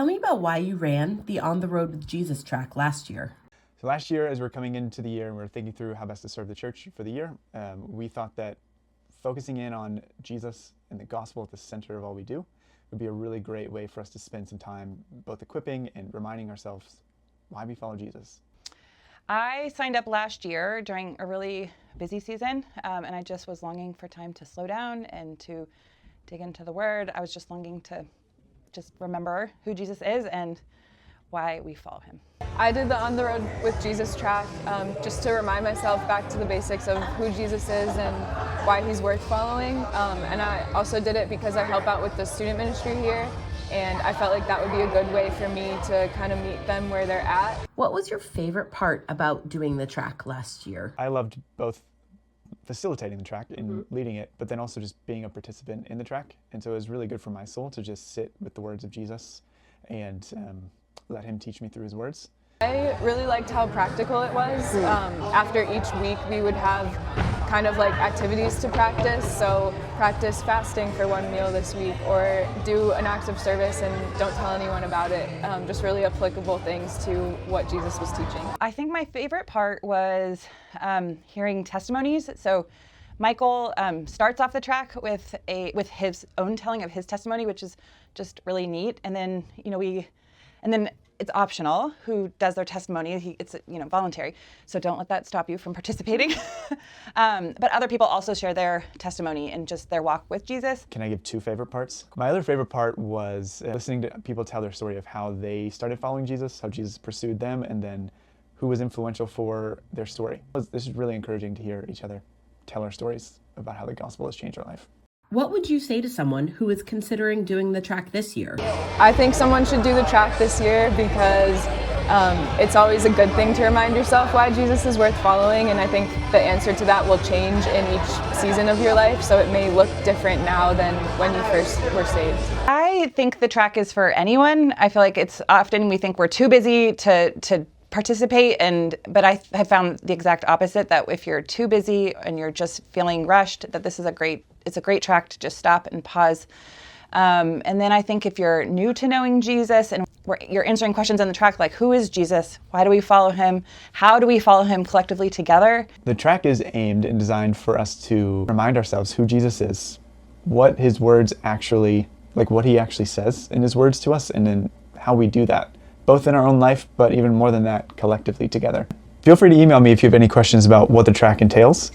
Tell me about why you ran the On the Road with Jesus track last year. So last year, as we're coming into the year and we're thinking through how best to serve the church for the year, we thought that focusing in on Jesus and the gospel at the center of all we do would be a really great way for us to spend some time both equipping and reminding ourselves why we follow Jesus. I signed up last year during a really busy season, and I just was longing for time to slow down and to dig into the Word. I was just longing to just remember who Jesus is and why we follow him. I did the On the Road with Jesus track just to remind myself back to the basics of who Jesus is and why he's worth following. And I also did it because I help out with the student ministry here, and I felt like that would be a good way for me to kind of meet them where they're at. What was your favorite part about doing the track last year? I loved both facilitating the track and leading it, but then also just being a participant in the track. And so it was really good for my soul to just sit with the words of Jesus and let him teach me through his words. I really liked how practical it was. After each week we would have kind of like activities to practice. So practice fasting for one meal this week, or do an act of service and don't tell anyone about it. Just really applicable things to what Jesus was teaching. I think my favorite part was hearing testimonies. So Michael starts off the track with his own telling of his testimony, which is just really neat. And then it's optional who does their testimony. It's voluntary, so don't let that stop you from participating. But other people also share their testimony and just their walk with Jesus. Can I give two favorite parts? My other favorite part was listening to people tell their story of how they started following Jesus, how Jesus pursued them, and then who was influential for their story. This is really encouraging to hear each other tell our stories about how the gospel has changed our life. What would you say to someone who is considering doing the track this year? I think someone should do the track this year because it's always a good thing to remind yourself why Jesus is worth following, and I think the answer to that will change in each season of your life, so it may look different now than when you first were saved. I think the track is for anyone. I feel like it's often we think we're too busy to participate, but I have found the exact opposite, that if you're too busy and you're just feeling rushed, that this is it's a great track to just stop and pause. And then I think if you're new to knowing Jesus and you're answering questions on the track like, who is Jesus? Why do we follow him? How do we follow him collectively together? The track is aimed and designed for us to remind ourselves who Jesus is, what his words actually, like what he actually says in his words to us, and then how we do that, both in our own life, but even more than that, collectively together. Feel free to email me if you have any questions about what the track entails.